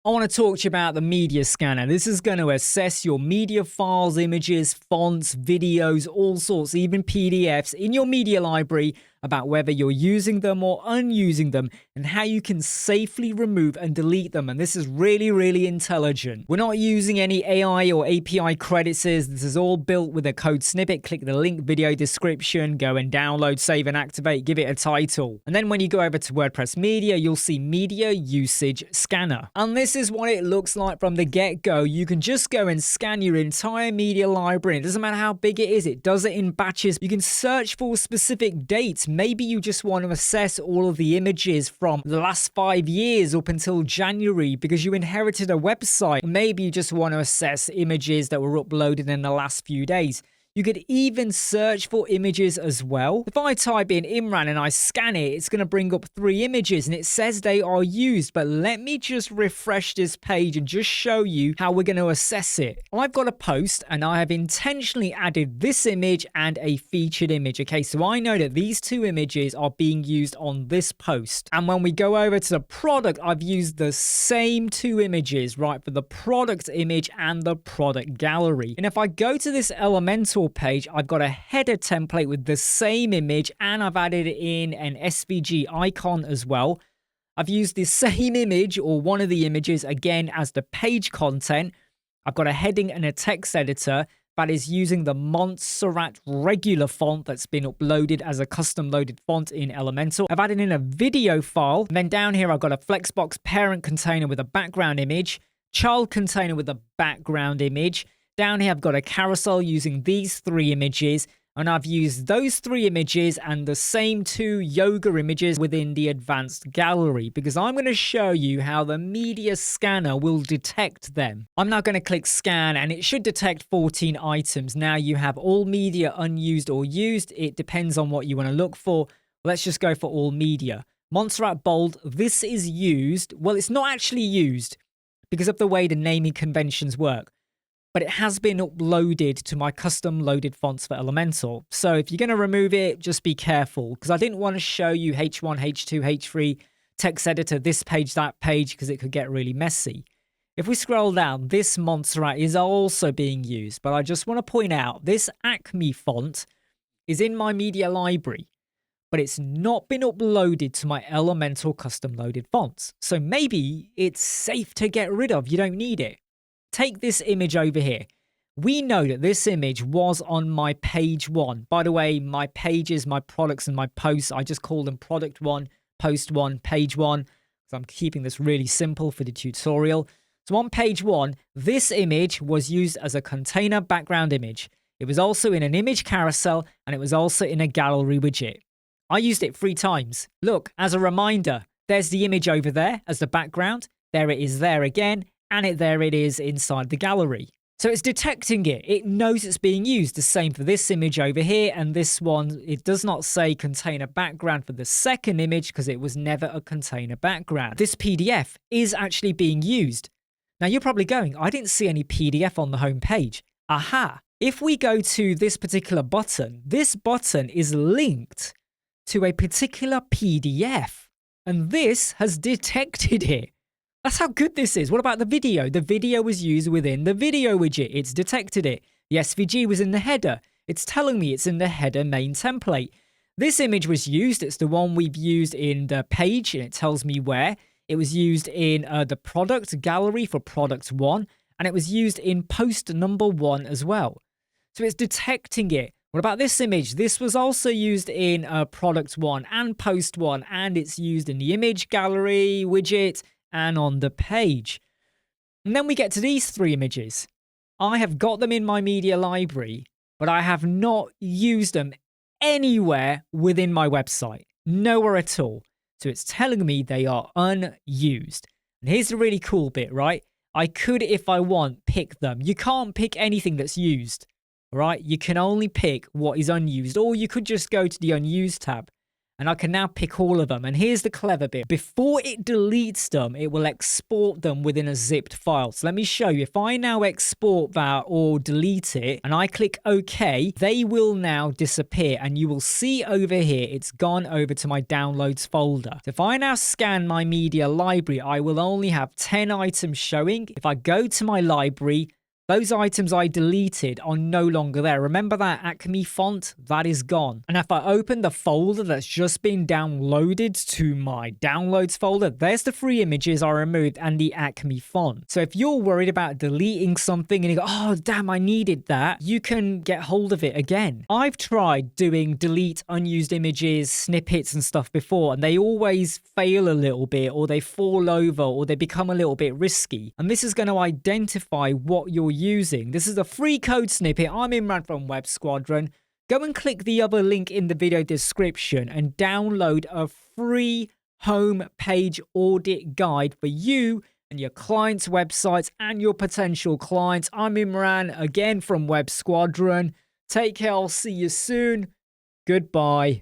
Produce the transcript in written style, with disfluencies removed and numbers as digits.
I want to talk to you about the media scanner. This is going to assess your media files, images, fonts, videos, all sorts, even PDFs in your media library about whether you're using them or unusing them and how you can safely remove and delete them. And this is really, really intelligent. We're not using any AI or API credits. This is all built with a code snippet. Click the link video description, go and download, save and activate, give it a title. And then when you go over to WordPress Media, you'll see Media Usage Scanner. And this is what it looks like from the get-go. You can just go and scan your entire media library. It doesn't matter how big it is. It does it in batches. You can search for specific dates. Maybe you just want to assess all of the images from the last 5 years up until January because you inherited a website. Maybe you just want to assess images that were uploaded in the last few days. You could even search for images as well. If I type in Imran and I scan it, it's going to bring up 3 images and it says they are used. But let me just refresh this page and just show you how we're going to assess it. I've got a post and I have intentionally added this image and a featured image. Okay, so I know that these 2 images are being used on this post. And when we go over to the product, I've used the same 2 images, right, for the product image and the product gallery. And if I go to this Elementor page, I've got a header template with the same image and I've added in an SVG icon as well. I've used the same image or one of the images again as the page content. I've got a heading and a text editor that is using the Montserrat regular font that's been uploaded as a custom loaded font in Elementor. I've added in a video file. And then down here, I've got a Flexbox parent container with a background image, child container with a background image. Down here, I've got a carousel using these 3 images, and I've used those 3 images and the same 2 yoga images within the advanced gallery because I'm going to show you how the media scanner will detect them. I'm now going to click scan and it should detect 14 items. Now you have all media unused or used. It depends on what you want to look for. Let's just go for all media. Montserrat bold, this is used. Well, it's not actually used because of the way the naming conventions work. But it has been uploaded to my custom loaded fonts for Elementor. So if you're going to remove it, just be careful because I didn't want to show you H1, H2, H3, text editor, this page, that page, because it could get really messy. If we scroll down, this Montserrat is also being used, but I just want to point out this Acme font is in my media library, but it's not been uploaded to my Elementor custom loaded fonts. So maybe it's safe to get rid of. You don't need it. Take this image over here. We know that this image was on my page 1. By the way, my pages, my products, and my posts, I just call them product 1, post 1, page 1. So I'm keeping this really simple for the tutorial. So on page 1, this image was used as a container background image. It was also in an image carousel, and it was also in a gallery widget. I used it 3 times. Look, as a reminder, there's the image over there as the background. There it is there again. And there it is inside the gallery. So it's detecting it. It knows it's being used. The same for this image over here and this one. It does not say container background for the second image because it was never a container background. This PDF is actually being used. Now you're probably going, I didn't see any PDF on the home page. Aha. If we go to this particular button, this button is linked to a particular PDF. And this has detected it. That's how good this is. What about the video? The video was used within the video widget. It's detected it. The SVG was in the header. It's telling me it's in the header main template. This image was used. It's the one we've used in the page, and it tells me where. It was used in the product gallery for product 1, and it was used in post number 1 as well. So it's detecting it. What about this image? This was also used in product 1 and post 1, and it's used in the image gallery widget and on the page. And then we get to these 3 images. I have got them in my media library, but I have not used them anywhere within my website. Nowhere at all. So it's telling me they are unused. And here's the really cool bit, right? I could, if I want, pick them. You can't pick anything that's used, right? You can only pick what is unused, or you could just go to the unused tab And I can now pick all of them. And here's the clever bit. Before it deletes them, it will export them within a zipped file. So let me show you. If I now export that or delete it and I click OK, they will now disappear. And you will see over here, it's gone over to my downloads folder. So if I now scan my media library, I will only have 10 items showing. If I go to my library, those items I deleted are no longer there. Remember that Acme font? That is gone. And if I open the folder that's just been downloaded to my downloads folder, there's the 3 images I removed and the Acme font. So if you're worried about deleting something and you go, oh, damn, I needed that, you can get hold of it again. I've tried doing delete unused images, snippets and stuff before, and they always fail a little bit, or they fall over, or they become a little bit risky. And this is going to identify what you're using. This is a free code snippet. I'm Imran from Web Squadron. Go and click the other link in the video description and download a free home page audit guide for you and your clients' websites and your potential clients. I'm Imran, again from Web Squadron. Take care. I'll see you soon. Goodbye.